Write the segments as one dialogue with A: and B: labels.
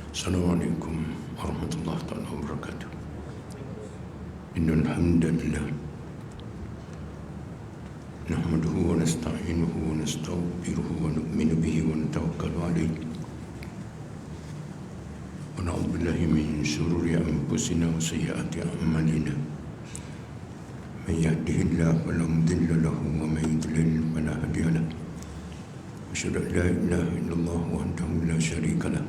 A: Assalamualaikum warahmatullahi wabarakatuh. Innal hamdalillah nahmaduhu wa nasta'inuhu wa nastaghfiruhu wa nu'minu bihi wa natawakkalu alayhi wa na'udzu billahi min shururi anfusina wa sayyiati a'malina. Man yahdihillahu fala mudilla lahu wa man yudlil fala hadiya lahu. Asyhadu an la ilaha illallah wahdahu la syarika lahu.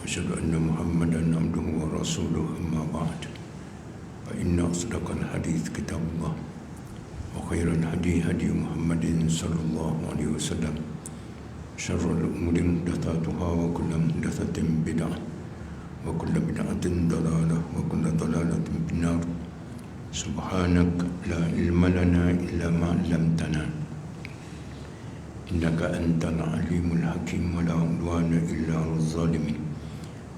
A: Asyhadu anna Muhammadan abduhu wa rasuluhu, amma ba'd. Fa inna asdaqal hadits kitabullah wa khairal hadi hadi Muhammadin sallallahu alaihi wasallam. Syarrul umuri muhdatsatuha wa kullu muhdatsatin bid'ah wa kullu bid'atin dalalah wa kullu dalalatin finnar. Subhanak la ilma lana illa ma 'allamtana. Innaka antal alimul hakim wa la 'udwana illa 'alal zalimin.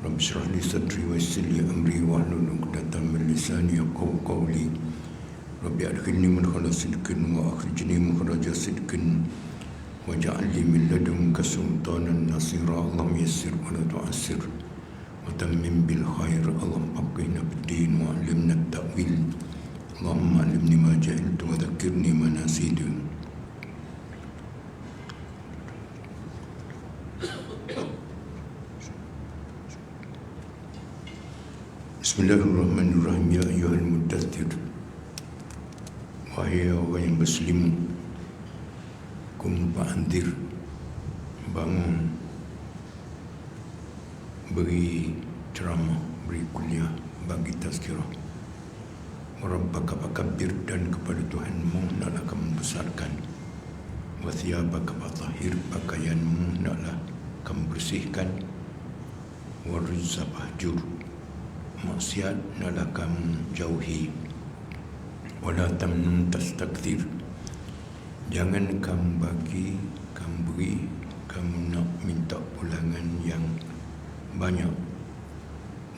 A: Rabbi shrah li sadri wa yassir li amri wahlul 'uqdatam min lisani yafqahu qawli. Rabbi adkhilni mudkhala sidqin wa akhrijni mukhraja sidqin waj'al li min ladunka sultanan nasira. Allahumma yassir wa la tu'assir wa tammim bil khair. Allahumma faqihna fid din wa 'allimna at-ta'wil. Allahumma 'allimni ma jahiltu wa dhakkirni ma nasitu. Bismillahirrahmanirrahim. Ya ayyuhal muddaththir, wahai orang yang berselimut, kum fa'anzir, bangun, beri ceramah, beri kuliah, bagi tazkirah. Rabbaka fakabbir, dan kepada Tuhanmu naklah kamu besarkan. Wa thiyabaka fatahhir, pakaianmu naklah kamu bersihkan. Wa rijza fahjur, maksiat naklah kamu jauhi. Wala tamnun tastakthir, jangan kamu bagi, kamu beri, kamu nak minta ulangan yang banyak.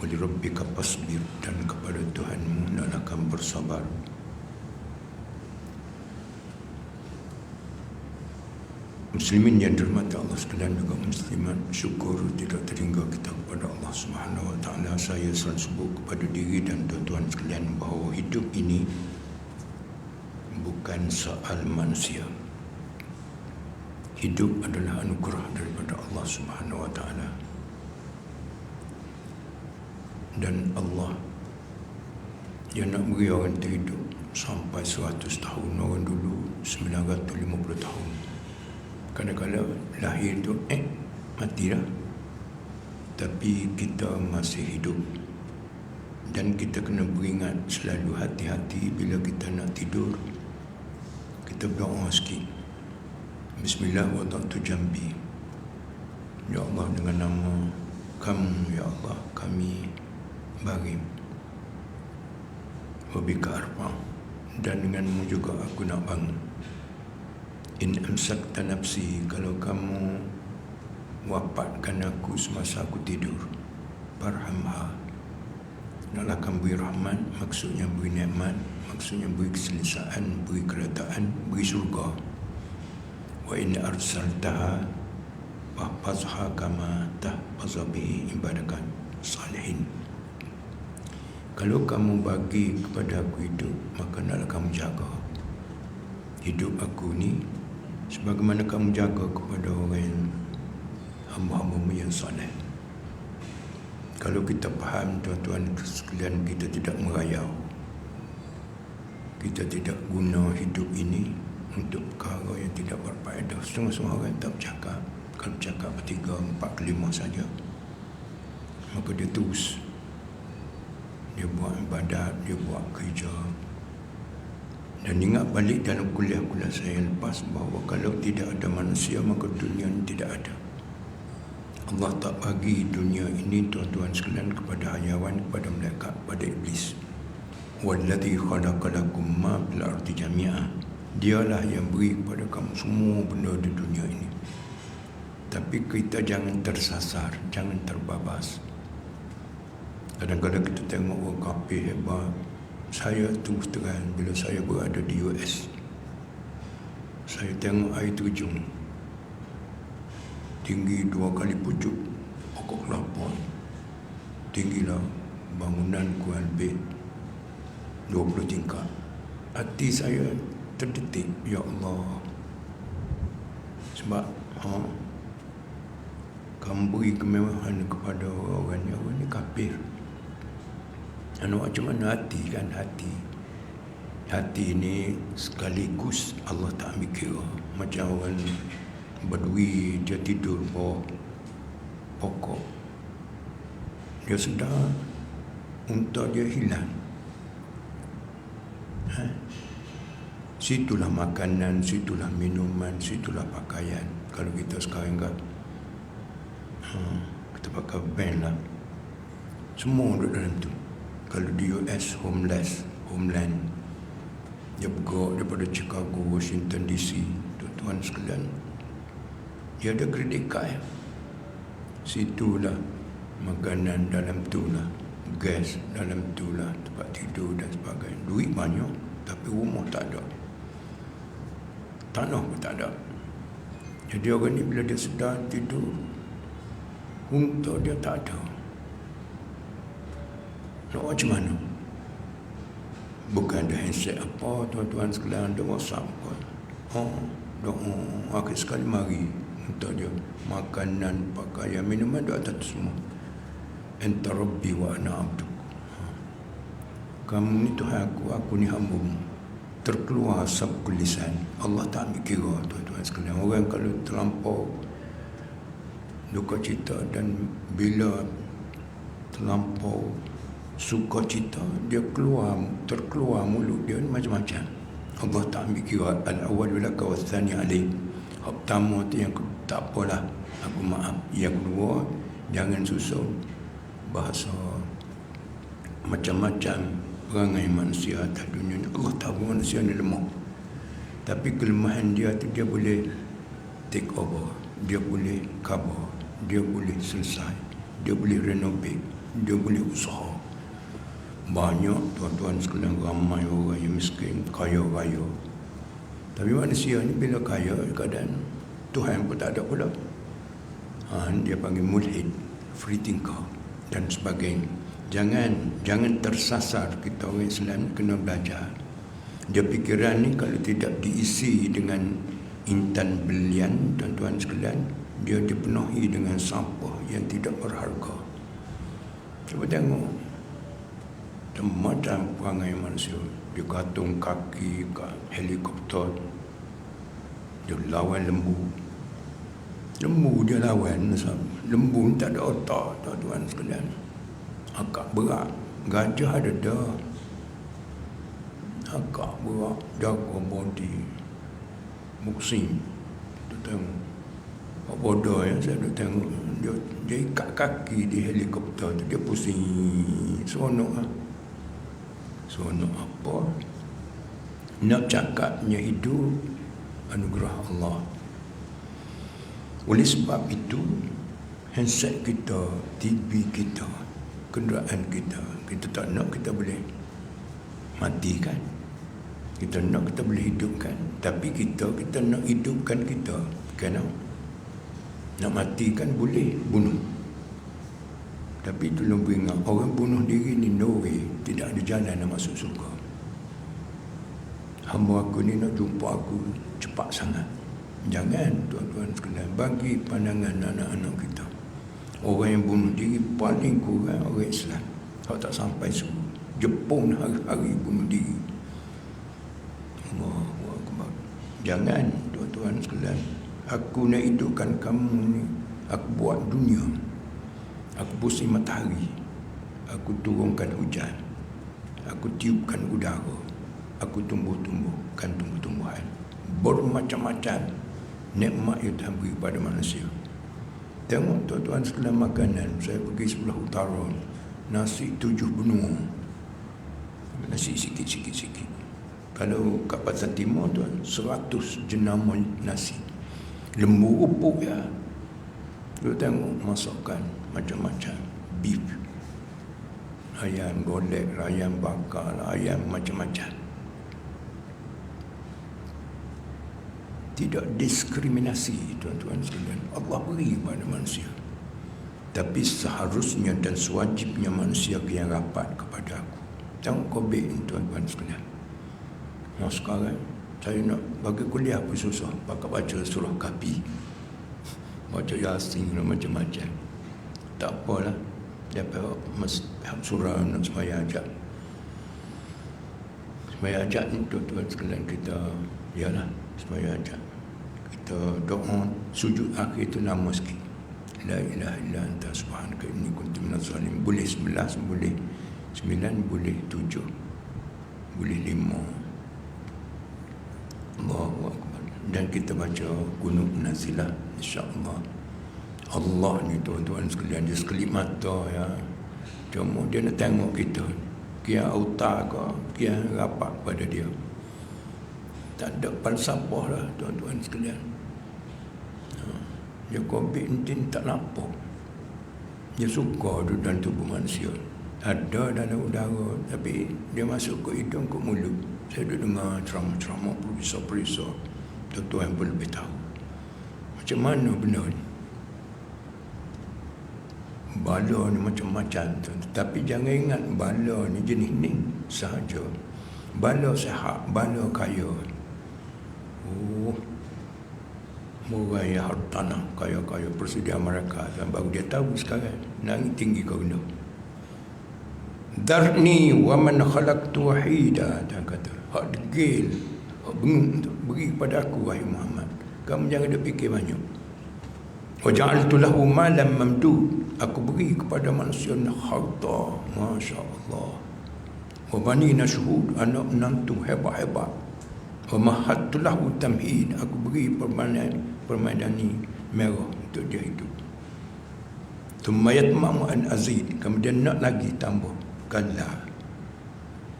A: Wali rabbika fasbir, dan kepada Tuhanmu naklah kamu bersabar. Muslimin yang dirahmati Allah sekalian, juga muslimat, syukur tidak terhingga kita kepada Allah Subhanahu wa taala. Saya selalu sebut kepada diri dan tuan-tuan sekalian bahawa hidup ini bukan soal manusia. Hidup adalah anugerah daripada Allah Subhanahu wa taala. Dan Allah yang nak beri orang terhidup sampai 100 tahun. Orang dulu 950 tahun. Kadang-kadang lahir tu mati dah, tapi kita masih hidup. Dan kita kena beringat selalu, hati-hati bila kita nak tidur, kita berdoa sikit. Bismillah wada'tu jambi. Ya Allah, dengan nama kamu ya Allah kami baring. Wabika arfa, dan denganmu juga aku nak bangun. In amsakta nafsi, kalau kamu wafatkan aku semasa aku tidur, farhamha, naklah kamu beri rahmat, maksudnya beri nikmat, maksudnya beri keselesaan, beri kerajaan, beri syurga. Wa in arsaltaha fahfazha kama tahfazha bihi ibadakan salihin. Kalau kamu bagi kepada aku hidup, maka naklah kamu jaga hidup aku ni sebagaimana kamu jaga kepada orang yang hamba-hambamu yang soleh. Kalau kita faham, tuan-tuan sekalian, kita tidak merayau, kita tidak guna hidup ini untuk perkara yang tidak berfaedah. Setengah-setengah orang tak bercakap. Kalau bercakap 3, 4, 5 saja, maka dia terus, dia buat ibadat, dia buat kerja. Dan ingat balik dalam kuliah-kuliah saya lepas bahawa kalau tidak ada manusia, maka dunia ini tidak ada. Allah tak bagi dunia ini, tuan-tuan sekalian, kepada hayawan, kepada malaikat, kepada iblis. Walladzi khalaqalakum ma fil ardi jami'a, dialah yang beri kepada kamu semua benda di dunia ini. Tapi kita jangan tersasar, jangan terbabas. Kadang-kadang kita tengok orang kafir hebat. Saya terus terang, bila saya berada di US, Saya tengok air terjun tinggi 2 kali pucuk pokok kelapa, tinggilah bangunan Kuala Bed 20 tingkat. Hati saya terdetik, ya Allah, sebab kamu beri kemewahan kepada orang ni kafir. Macam mana hati kan? Hati ni sekaligus Allah tak ambil kira. Macam orang berdui, dia tidur bawah pokok, dia sedar unta dia hilang. Situlah makanan, situlah minuman, situlah pakaian. Kalau kita sekarang kan kita pakai van lah, semua duduk dalam tu. Kalau di US, homeland, dia bergerak daripada Chicago, Washington DC, tuan-tuan sekalian, dia ada kredit card. Situlah makanan dalam tu lah, gas dalam tu lah, tempat tidur dan sebagainya. Duit banyak, tapi rumah tak ada, tanah pun tak ada. Jadi orang ni bila dia sedar tidur, unta dia tak ada. Nak macam mana? Bukan ada handset apa, tuan-tuan sekalian, ada WhatsApp pun. Akhir sekali mari untuk dia makanan, pakaian, minuman, dia atas semua. Anta Rabbi wa ana abduk. Kamu ni Tuhan aku ni hamba-Mu. Terkeluar sabkul lisan. Allah tak ambil kira, tuan-tuan sekalian. Orang kalau terlampau duka cita dan bila terlampau suka cita, dia terkeluar mulut dia macam-macam. Allah tak ambil kira. Al-awwal laka wa tsani alaik. Hak pertama tu yang tak apalah, aku maaf. Yang kedua, jangan susun bahasa macam-macam perangai manusia atas dunia ni. Allah tahu manusia ni lemah, tapi kelemahan dia tu dia boleh take over, dia boleh cover, dia boleh selesai, dia boleh renovate, dia boleh usaha. Banyak tuan-tuan sekalian, ramai orang yang miskin, kaya raya. Tapi manusia ni bila kaya, kadang Tuhan pun tak ada pula. Dia panggil mulhid, free thinker dan sebagainya. Jangan tersasar. Kita orang Islam kena belajar. Dia fikiran ni kalau tidak diisi dengan intan belian, tuan-tuan sekalian, dia dipenuhi dengan sampah yang tidak berharga. Cuba tengok macam perangai manusia. Dia gantung kaki kat helikopter, dia lawan lembu dia lawan. Lembu ni tak ada otak, tuan-tuan sekalian, agak berat. Gajah ada dah, agak berat, jaga body boxing. Tu tengok bodoh ya, saya duk tengok dia ikat kaki di helikopter tu, dia pusing, seronok apa? Nak cakapnya hidup anugerah Allah. Oleh sebab itu, handset kita, TV kita, kenderaan kita tak nak, kita boleh matikan. Kita nak, kita boleh hidupkan. Tapi kita nak hidupkan kita. Kenapa? Nak matikan boleh, bunuh. Tapi tolong ingat, orang bunuh diri ni no way, tidak ada jalan nak masuk surga. Hamba aku ni nak jumpa aku cepat sangat. Jangan, tuan-tuan sekalian, bagi pandangan anak-anak kita. Orang yang bunuh diri paling kurang orang Islam. Kalau tak sampai suruh Jepun hari-hari bunuh diri. Allahu Akbar. Jangan, tuan-tuan sekalian. Aku nak hidupkan kamu ni. Aku buat dunia. Aku pusing matahari, aku turunkan hujan, aku tiupkan udara, aku tumbuh-tumbuhkan tumbuh-tumbuhan. Bermacam-macam nikmat yang Tuhan beri pada manusia. Tengok tuan-tuan sekalian makanan. Saya pergi sebelah utara, nasi 7 benua, nasi sikit-sikit. Kalau kat Pasar Timur tuan, 100 jenama nasi, lembu upuk ya. Kita tengok masakan macam-macam, beef, ayam golek, ayam bakar, ayam macam-macam. Tidak diskriminasi, tuan-tuan sekalian. Allah beri kepada manusia. Tapi seharusnya dan sewajibnya manusia yang rapat kepada aku. Tengok COVID ni, tuan-tuan sekalian. Nah, sekarang saya nak bagi kuliah pun susah. Pakai baca surah Kahfi, baca Yasin, macam-macam. Tak apalah. Dapat surah nak sembahyang ajak. Sembahyang ajak ni, tuan-tuan sekalian, kita ialah sembahyang ajak. Kita doa sujud akhir itu nama sikit. La ilaha illa anta subhanaka inni kuntu minaz zalimin. Boleh 11, boleh 9, boleh 7, boleh 5. Allahu Akbar. Dan kita baca Qunut Nazilah, insya-Allah. Allah ni, tuan-tuan sekalian, dia sekelip mata ya. Cuma dia nak tengok kita. Kia auta ke, kia rapat pada dia. Tak ada falsafah lah, tuan-tuan sekalian. Dia COVID-19 tak nampak. Dia suka duduk dalam tubuh manusia. Ada dalam udara, tapi dia masuk ke hidung, ke mulut. Saya duduk dengar ceramah-ceramah profesor-profesor. Tuan-tuan pun lebih tahu macam mana benda ni. Bala ni macam-macam tu. Tapi jangan ingat bala ni jenis ni sahaja. Bala sehat, bala kaya. Murai hartanah, kaya-kaya Presiden Amerika. Baru dia tahu sekarang langit tinggi kau rendah. Darni wa man khalaqtu wahida. Dia kata, hak degil, hak bengung tu beri kepada aku, wahai Muhammad. Kamu jangan ada fikir banyak. Wa ja'altu lahu malan mamdud. Aku beri kepada manusia harta, masya-Allah. Wa banina syuhud, anak menantu hebat-hebat. Wa mahattu lahu tamhid. Aku beri permadani merah untuk dia hidup. Thumma yatma'u an azid. Kemudian nak lagi tambah. Kalla.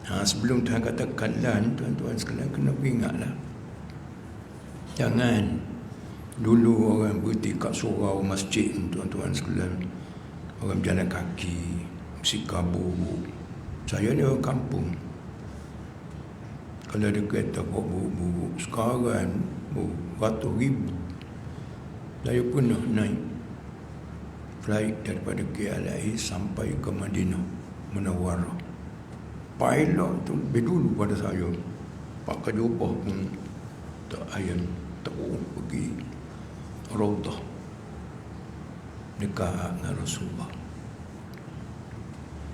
A: Sebelum Tuhan kata kalla ni, tuan-tuan sekalian, kena ingatlah. Jangan dulu orang berhenti kat surau masjid, tuan-tuan sekalian, orang berjalan kaki, bersikap buruk. Saya ni orang kampung. Kalau ada kereta buruk-buruk, sekarang ratus ribu. Saya pernah naik flight daripada KLIA sampai ke Madinah Munawwarah. Pilot tu lebih dulu pada saya. Pakai jubah pun tak ayan, terus pergi Raudah dekat dengan Rasulullah.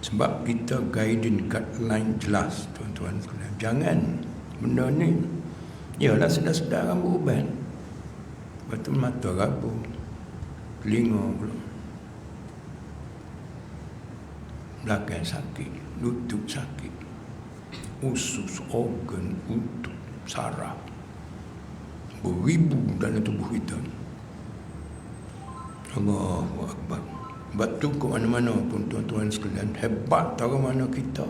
A: Sebab kita guiding guideline jelas, tuan-tuan sekalian. Jangan benda ni, yalah sedar-sedar rambut uban, betul mata rabu, telinga pula, belakang sakit, lutut sakit, usus, organ, utuk, saraf, beribu dalam tubuh kita. Allahu Akbar. Batu ke mana-mana pun, tuan-tuan sekalian, hebat tahu mana kita.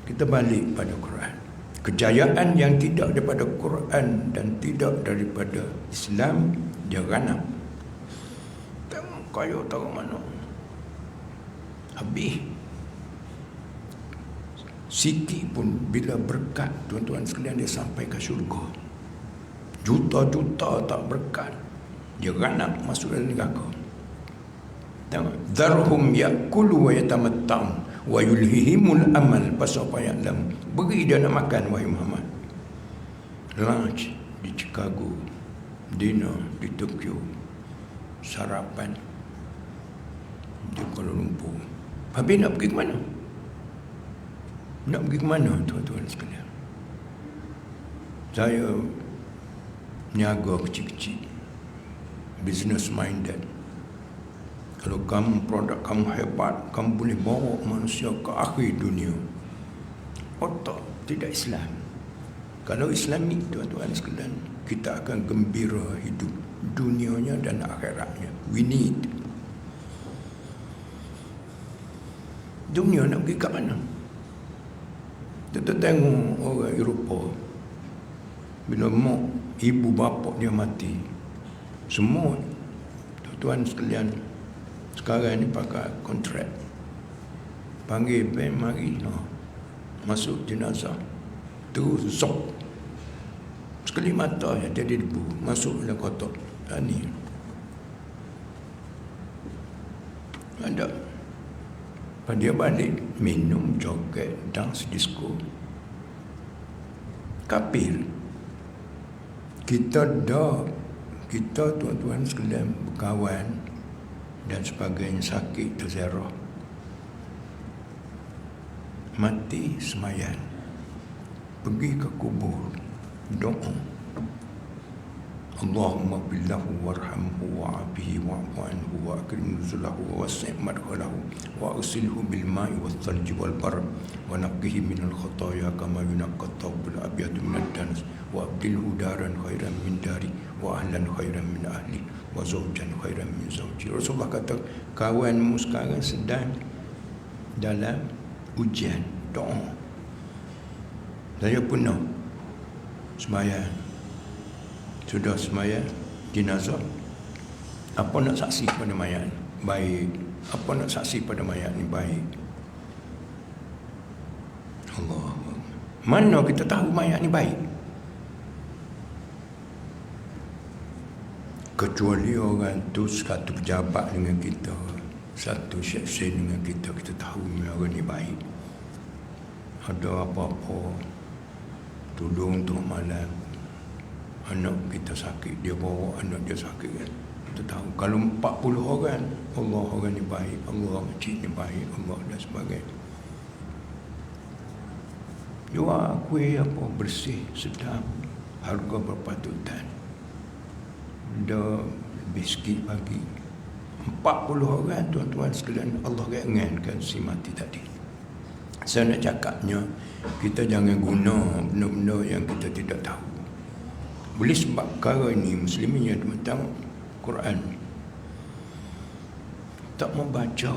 A: Kita balik pada Quran. Kejayaan yang tidak daripada Quran dan tidak daripada Islam, dia ranap. Tengok kaya tahu mana. Habis. Sikit pun bila berkat, tuan-tuan sekalian, dia sampai ke syurga. Juta-juta tak berkat, dia ranap masuk dalam neraka. Dharhum yakulu wa yatamatta'un wa yulhihimul amal fasawfa ya'lam. Beri dia nak makan, wahai Muhammad. Lunch di Chicago, dinner di Tokyo, sarapan di Kuala Lumpur. Habis nak pergi ke mana? Nak pergi ke mana, tuan-tuan sekalian? Saya niaga kecil-kecil, business minded. Kalau kamu produk kamu hebat, kamu boleh bawa manusia ke akhir dunia. Otak tidak Islam. Kalau Islami, tuan-tuan sekalian, kita akan gembira hidup dunianya dan akhiratnya. We need. Dunia nak pergi ke mana? Kita tengok orang Eropah, bila mak, ibu bapa dia mati, semua tuan-tuan sekalian sekarang ni pakai kontrak, panggil bank, mari masuk jenazah, terus zop, Sekali mata je jadi debu, masuk dalam kotak. Ni ada. Lepas dia balik minum, joget, dance, disco. Kafir. Kita tuan-tuan sekalian berkawan dan sebagainya, sakit terziarah, mati semayan, pergi ke kubur, doa, Allahumma billahu warhamhu wa'afihi wa'fu anhu wa akrim nuzulahu wa wasi' madkhalahu wa usilhu bil ma'i wal thalji wal barad wa naqqihi minal khataaya kama yunaqqa thawbul abyadu minad danas wa abdilhu daran khairan min dari wa ahlan khairan min ahli wa zawjan khairan min zawji. Rasulullah kata, kawanmu sekarang sedang dalam ujian, doa. Saya penuh sembahyang, sudah sembahyang jenazah, apa nak saksi pada mayat ni? Baik. Apa nak saksi pada mayat ni? Baik. Allah, mana kita tahu mayat ni baik? Kecuali orang tu satu pejabat dengan kita, satu syekh dengan kita, kita tahu orang ni baik. Ada apa-apa, tudung tu malam, anak kita sakit, dia bawa anak dia sakit kan. Kita tahu. Kalau 40 orang, Allah orang ni baik, Allah cik ni baik, Allah dan sebagainya. Jual kuih apa, bersih, sedap, harga berpatutan. Ada biskit bagi 40 orang, tuan-tuan sekalian, Allah ingatkan si mati tadi. Saya nak cakapnya, kita jangan guna benda-benda yang kita tidak tahu. Boleh sebab perkara ini muslimin yang tentang Quran tak membaca.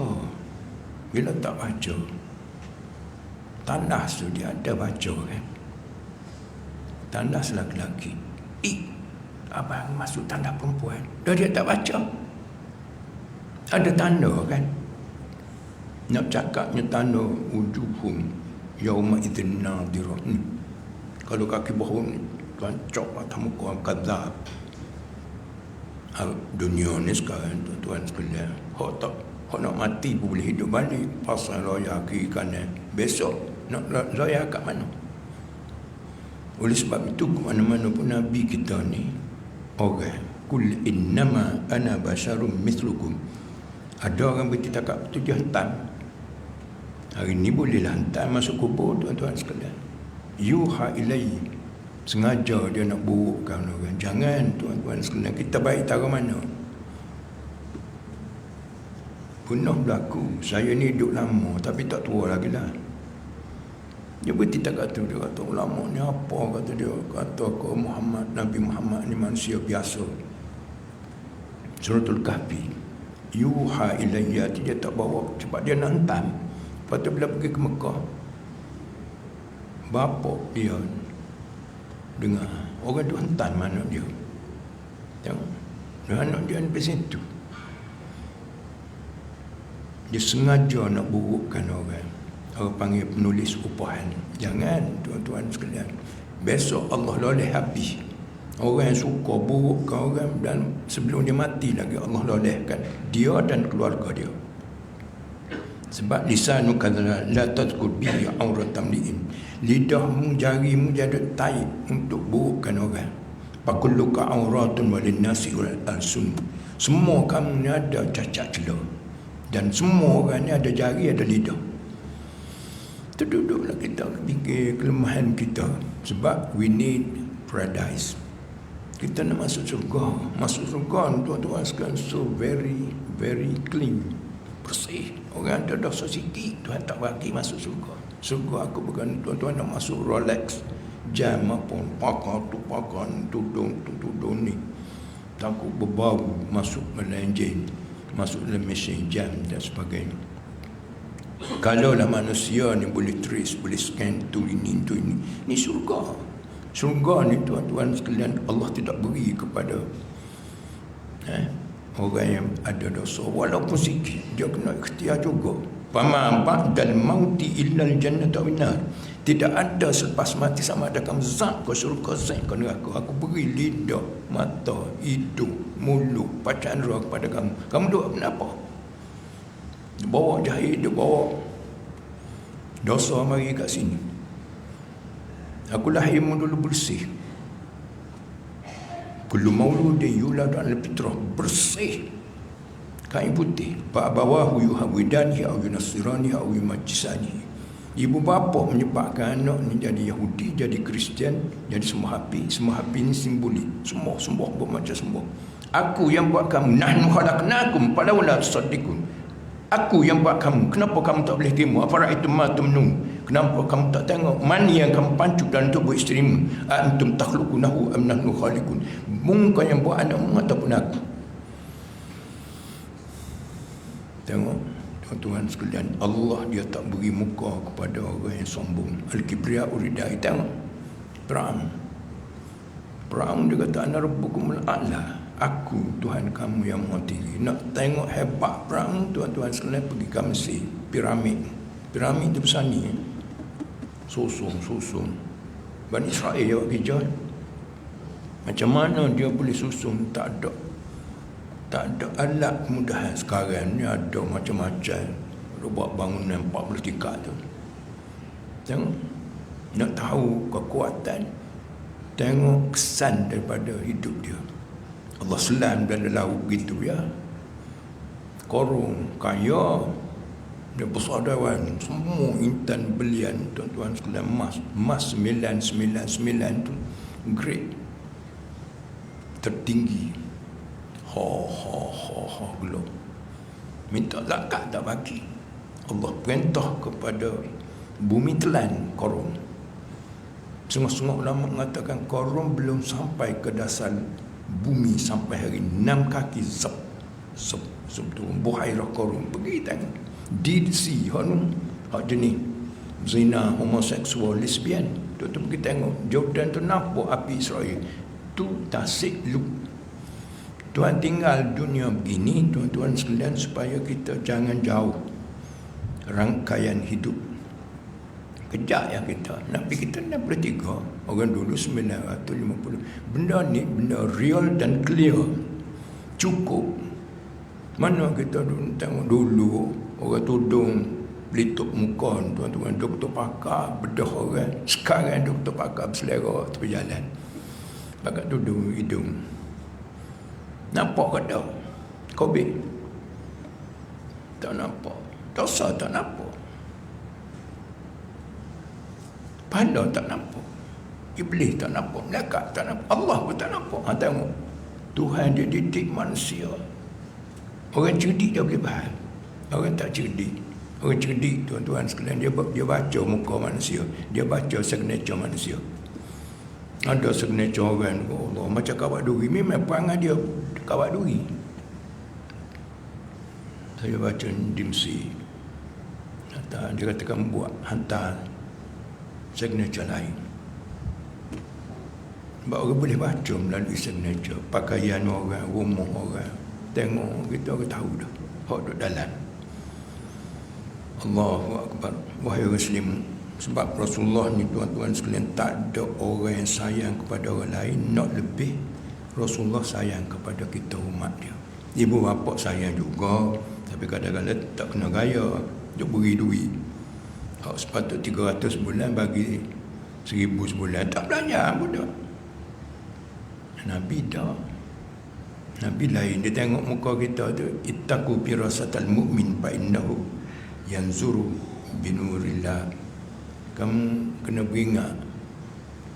A: Bila tak baca, tandas tu dia ada baca kan. Tandas lelaki, abang masuk tanda perempuan, dah dia tak baca. Ada tanda kan. Nak cakapnya tanda wujuhum yauma idzin nadhirah. Kalau kaki bohong ni kancok atas muka kadzab. Dunia ni sekarang tuan-tuan sekalian, hak nak mati pun boleh hidup balik. Pasal raya kiri kanan, besok nak raya kat mana? Oleh sebab itu ke mana-mana pun Nabi kita ni orang, kul innama ana basyarum mithlukum. Ada orang bercakap tu dia hantar. Hari ni bolehlah hantar masuk kubur tuan-tuan sekalian. Yuha ilayhi, sengaja dia nak burukkan orang. Jangan tuan-tuan sekalian, kita baik taruh mana. Pernah berlaku, saya ni hidup lama tapi tak tua lagi lah. Dia bercerita kata, dia kata ulama ni apa, kata dia, kata ke Muhammad, Nabi Muhammad ni manusia biasa. Suratul Kahfi, yuha ilayya, dia tak bawa sebab dia nak hantar. Lepas tu bila pergi ke Mekah, bapa dia dengar orang tu hantar anak dia. Tengok, anak dia di situ. Dia sengaja nak burukkan orang. Orang panggil penulis upahan. Jangan tuan-tuan sekalian, besok Allah loleh habis. Orang yang suka burukkan orang, dan sebelum dia mati lagi Allah lolehkan dia dan keluarga dia. Sebab lisanu kadzal la tadhkur bihi auratam liin. Lidahmu, jarimu jadi taib untuk burukkan orang. Fakulluka auratun walin nasi wal alsun. Semua kamu ni ada cacat celah, dan semua orang ni ada jari, ada lidah. Duduklah kita fikir kelemahan kita. Sebab we need paradise. Kita nak masuk surga. Masuk surga tuan-tuan sekalian, so very very clean, bersih. Orang ada dosa sikit, Tuhan tak bagi masuk surga. Surga aku bukan tuan-tuan nak masuk Rolex, jam apa, pakar tudung ni. Takut berbau masuk melenjin, masuk dalam mesin jam dan sebagainya. Kalaulah manusia ni boleh trace, boleh scan tu ini, ni surga. Surga ni tuan-tuan sekalian, Allah tidak beri kepada orang yang ada dosa. Walaupun sikit, dia kena ikhtiar juga. Fama ba'dal mauti illa al-jannatu wan nar. Tidak ada selepas mati sama ada kamu zat ke syurga, zat ke neraka. Aku beri lidah, mata, hidung, mulut, panca indera kepada kamu. Kamu duk kenapa? Dia bawa jahit, dia bawa dosa mari kat sini. Aku lahirmu dulu bersih. Kullu mauludin yulad 'alal fitrah, bersih. Kain putih. Pak bawahu yuhawidani au yunasirani au yumajisani. Ibu bapa menyebabkan anak ni jadi Yahudi, jadi Kristian, jadi semua api. Semua api ni simbolik. Semua bermacam semua. Aku yang buat kamu. Nahnu khalaqnakum falawla tusaddiqun. Aku yang buat kamu. Kenapa kamu tak boleh terima? Afara itu ma tumnun. Kenapa kamu tak tengok mana yang kamu pancu dan tubuh isterimu? Antum takhluqunahu am nahnu khaliqun. Mungkin yang buat anakmu ataupun aku. Tengok tuan-tuan sekalian, Allah dia tak beri muka kepada orang yang sombong. Al-kibriya uridai. Tengok Perang dia kata ana rabbukumul a'la. Aku Tuhan kamu yang maha tinggi. Nak tengok hebat perang, tuan-tuan sekalian, pergi ke Mesir. Piramid dia besar ni. Susun Bani Israel awak kerja. Macam mana dia boleh susun? Tak ada alat kemudahan. Sekarang ni ada macam-macam. Dia buat bangunan 40 tingkat tu. Tengok. Nak tahu kekuatan, tengok kesan daripada hidup dia. Allah selam dalam laut gitu ya. Korong, kaya, dia persaudaraan, semua intan belian, tuan-tuan sekalian, emas 999 tu grade tertinggi. Gelap. Minta zakat tak bagi. Allah perintah kepada bumi telan korong. Setengah-setengah ulama mengatakan korong belum sampai ke dasar bumi sampai hari 6 kaki zep turun. Buhairah korong. Pergi tengok Dead Sea, hak jenis zina, homoseksual, lesbian. Tu pergi tengok Jordan tu, nampak api Israel tu tasik lu. Tuhan tinggal dunia begini, tuan-tuan sekalian, supaya kita jangan jauh rangkaian hidup. Kejap ya kita. Nabi kita 63, orang dulu 950. Benda ni benda real dan clear. Cukup. Mana kita tengok dulu orang tudung pelitup muka, tuan-tuan, doktor pakar bedah orang. Sekarang doktor pakar berselera tepi jalan. Pakai tudung hidung. Nampak ke tak? Covid tak nampak. Dosa tak nampak. Pada tak nampak. Iblis tak nampak. Malaikat tak nampak. Allah pun tak nampak. Tengok. Tuhan dia didik manusia. Orang cerdik dia boleh faham. Orang tak cerdik. Orang cerdik, tuan-tuan sekalian, dia baca muka manusia. Dia baca signature manusia. Ada signature orang, oh Allah, macam kawat duri. Memang perangai dia kawat duri. Saya baca Dimsi. Dia katakan buat hantar signature lain. Sebab orang boleh baca melalui signature. Pakaian orang, rumah orang. Tengok, kita orang tahu dah. Hak duduk dalam. Allahu Akbar. Wahai Muslim, sebab Rasulullah ni, tuan-tuan sekalian, tak ada orang yang sayang kepada orang lain, not lebih Rasulullah sayang kepada kita umat dia. Ibu bapa sayang juga, tapi kadang-kadang tak kena gaya. Dia beri duit. Hak sepatut 300 bulan bagi 1000 sebulan. Tak belanja pun dah. Nabi dah. Nabi lain. Dia tengok muka kita tu. Ittaqu firasatal mu'min fa innahu yanzuru binurillah. Kamu kena beringat,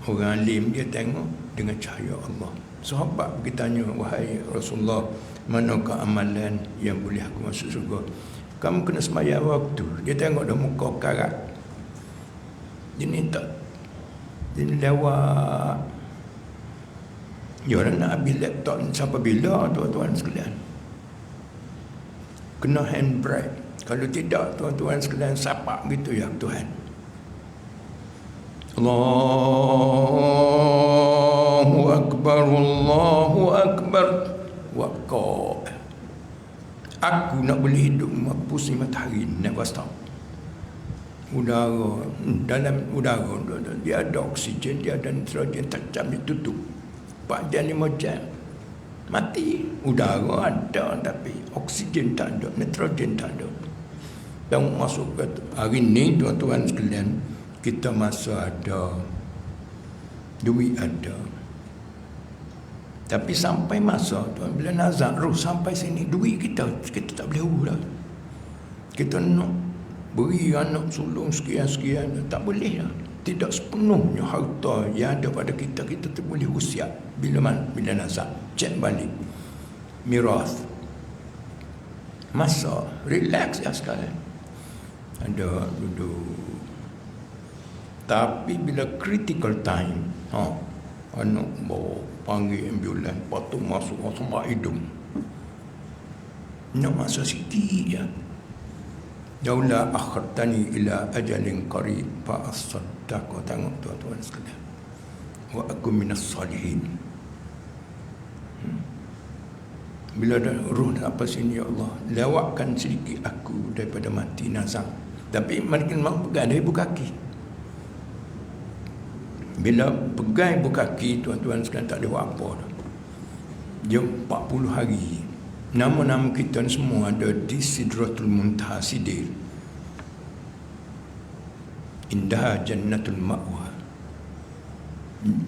A: orang alim dia tengok dengan cahaya Allah. Sahabat pergi tanya, wahai Rasulullah, manakah amalan yang boleh aku masuk surga? Kamu kena sembahyang waktu. Dia tengok dah muka karat. Dia ni tak, dia ni lewat. Ya, nak habis laptop ni sampai bila, tuan-tuan sekalian? Kena handbrake. Kalau tidak, tuan-tuan sekalian, sapak gitu ya Tuhan. Allahu Akbar, Allahu Akbar. Waqaf. Aku nak boleh hidup pusing matahari, never stop. udara, dalam udara dia ada oksigen, dia ada nitrogen, tak ditutup 4 jam 5 jam mati. Udara ada tapi oksigen tak ada, nitrogen tak ada. Dan masuk ke hari ni tuan-tuan sekalian, kita masa ada, duit ada, tapi sampai masa tuan, bila nazak roh sampai sini, duit kita tak boleh urus. Kita nak beri anak sulung sekian-sekian, tak boleh lah. Tidak sepenuhnya harta yang ada pada kita tak boleh usia. Bila nazak, cek balik miras, masa relax ya sekarang, ada duduk. Tapi bila critical time, anak bawa panggil ambulan, patut masuk sama hidung, nak masa sikit je. Yaula akhartani ila ajalin qarib fa asaddaq. Tengok tuan-tuan sekalian, wa aku minas salihin. Bila dah roh apa sini, ya Allah, lewatkan sedikit aku daripada mati nazak. Tapi mereka memang pegang dari ibu kaki. Bila pegang ibu kaki, tuan-tuan sekalian, tak ada buat apa dah. Dia 40 hari. Nama-nama kita semua ada di Sidratul Muntaha Sidir. Indah Jannatul Ma'wa.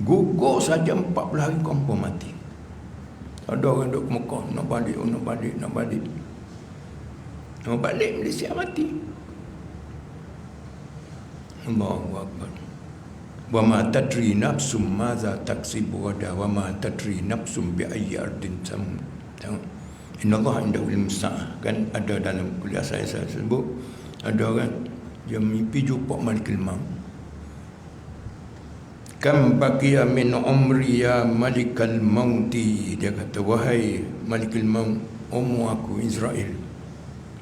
A: Gugur saja 40 hari kompon mati. Ada orang duduk Mekah, nak balik Malaysia mati. Allahu Akbar. Wa ma tadri nafsum madza taksibu ghadan wa ma tadri nafsum bi ayyi ardin tamut. Innallaha indahu ilmu sa'ah. Kan ada dalam kuliah saya sebut, ada orang dia mimpi jumpa Malikul Maut. Kam baqiya min umri ya Malikal Mauti. Dia kata, wahai Malikul Maut, umur aku Israel,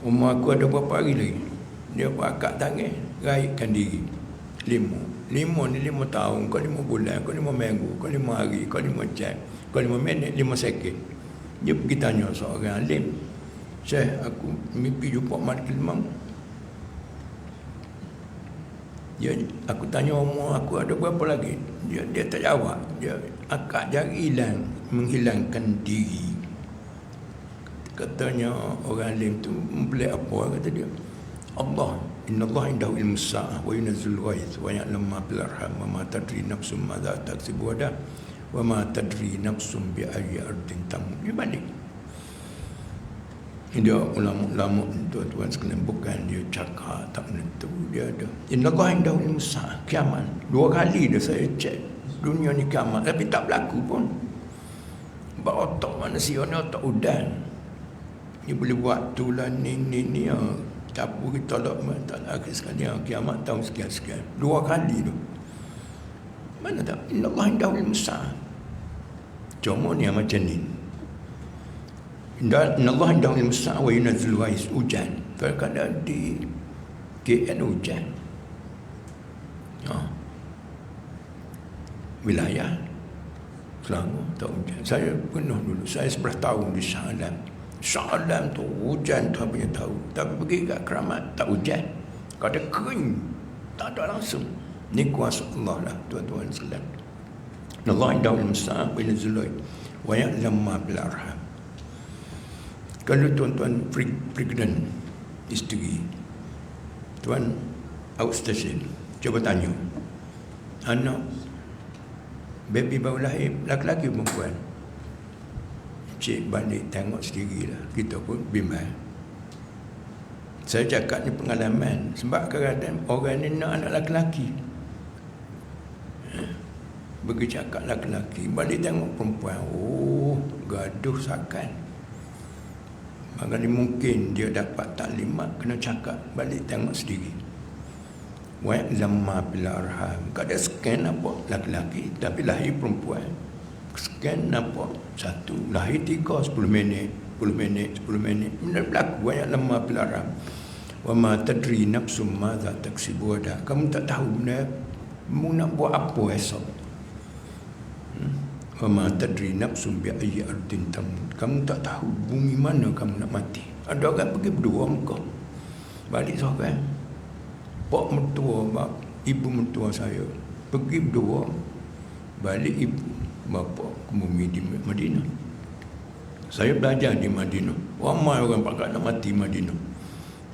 A: umur aku ada berapa hari lagi? Dia angkat tangan, raihkan diri. 5 ni 5 tahun, kau 5 bulan, kau 5 minggu, kau 5 hari, kau 5 jam, kau 5 minit, 5 second. Dia pergi tanya seorang alim, Syekh, aku mimpi jumpa Malikul Maut. Aku tanya umur aku ada berapa lagi. Dia tak jawab. Dia angkat jari hilang, menghilangkan diri. Katanya orang alim tu membelik apa? Kata dia, Allah, innallaha indahu ilmu sa'ah wa yunazzilul ghaits wa ya'lamu ma fil arham wa ma tadri nafsum madza taksibu ghadan wa ma tadri nafsum bi ayyi ardin tamut. Dia balik. Dia ulama-ulama tuan-tuan sekalian, bukan dia cakap tak menentu, dia ada. Innallaha indahu ilmu sa'ah, kiamat. 2 kali dah saya cek dunia ni kiamat, tapi tak berlaku pun. Sebab otak manusia ni otak udan. Dia boleh buat tulan ni capu kita tak lagi sekali kiamat tahun sekian-sekian. 2 kali tu. Mana tak? Innallaha indahu ilmu sa'ah. Cuma ni macam ni. Innallaha indahu ilmu sa'ah wa yunazzilul ghaits. Hujan. Kadang-kadang di KL hujan. Wilayah Selangor tak hujan. Saya penuh dulu. Saya 11 tahun di Shah Alam. Shah Alam tu hujan tu punya tahu. Tapi pergi kat Keramat tak hujan. Kadang kering. Tak ada langsung. Ni kuasa Allah lah tuan-tuan sekalian. Allah indahu ilmu sa'ah wa yunazzilul ghaits wa ya'lamu ma fil arham. Kalau tuan-tuan pregnant, isteri, tuan outstation, cuba tanya, anak baby baru lahir, laki-laki perempuan, cik balik tengok sendiri lah. Kita pun bimbang. Saya cakap ni pengalaman. Sebab kadang-kadang orang ni nak anak laki-laki, bagi cakap laki-laki, balik tengok perempuan, gaduh sakan. Bagaimana mungkin dia dapat taklimat, kena cakap, balik tengok sendiri. Wa lamma bil arham. Kada scan apa laki-laki tapi lahir perempuan. Scan apa? 1 lahir 3 10 minit. Benda berlaku wa lamma bil arham. Wa ma tadri nafsum madza taksibu ghadan. Kamu tak tahu benda mu nak buat apa esok. Wa ma tadri nafsum bi ayyi ardin tamut. Kamu tak tahu bumi mana kamu nak mati. Ada orang pergi berdua Mekah, balik seorang. Pak mertua, ibu mertua saya pergi berdua, balik ibu bapa ke bumi di Madinah. Saya belajar di Madinah. Ramai orang pakat nak mati Madinah.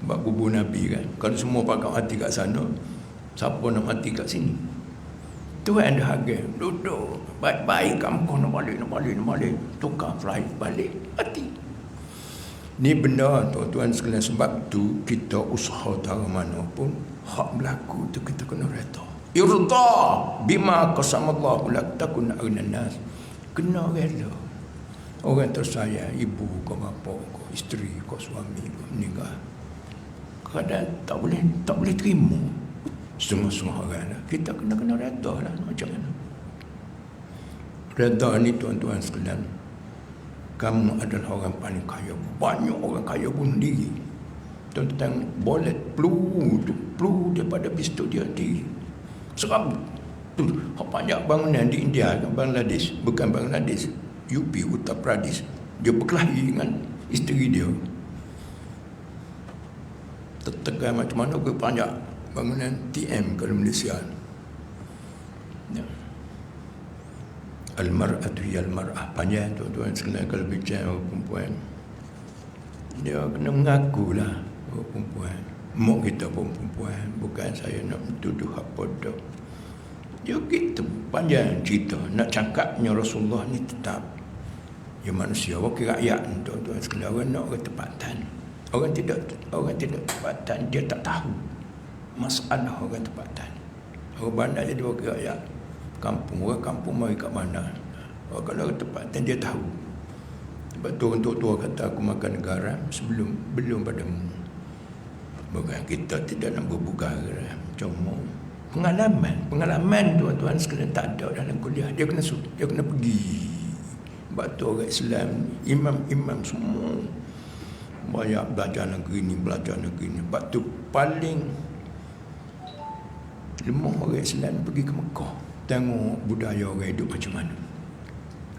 A: Sebab kubur Nabi kan. Kalau semua pakat mati kat sana, siapa nak mati kat sini? Tuhan dah harga. Duduk baik-baik kampung nak balik. Tukar flight balik, mati. Ni benda tuan-tuan sekalian, sebab tu kita usaha tara mana pun hak berlaku tu kita kena reda. Irda bima qasamallahu lak takun agnan nas. Kena reda. Orang tersayang, ibu ke bapa ke isteri ke suami ke meninggal, kadang tak boleh terima. Semua orang lah. Kita kena reda lah. Macam mana reda ni tuan-tuan sekalian? Kamu adalah orang paling kaya. Banyak orang kaya bunuh diri. Tentang bolet peluru daripada pistol dia diri. Serabut. Tu banyak bangunan di India, Bangladesh, bukan Bangladesh, UP, Uttar Pradesh. Dia berkelahi dengan isteri dia. Tertekan macam mana ke banyak bangunan TM kalau Malaysia. Ya. Al-mar'atu hiya al-mar'ah. Panjang tuan-tuan sekalian kalau bincang orang perempuan. Dia kena mengakulah orang perempuan. Mak kita pun perempuan. Bukan saya nak tuduh apa dah. Dia gitu. Panjang cerita. Nak cakapnya Rasulullah ni tetap. Dia manusia. Wakil rakyat tuan-tuan sekalian. Orang nak orang tempatan. Orang tidak tempatan. Dia tak tahu masalah orang tempatan. Orang bandar jadi wakil rakyat. Orang kampung mari kat mana. Kalau tempatan dia tahu. Sebab tu orang tua kata aku makan garam belum padamu. Bukan kita tidak nak berburu garam. Cuma pengalaman tuan-tuan sekalian tak ada dalam kuliah. Dia kena pergi. Sebab tu orang Islam, imam semua banyak belajar negeri ni. Sebab tu paling lemah orang Islam pergi ke Mekah. Tengok budaya orang hidup macam mana.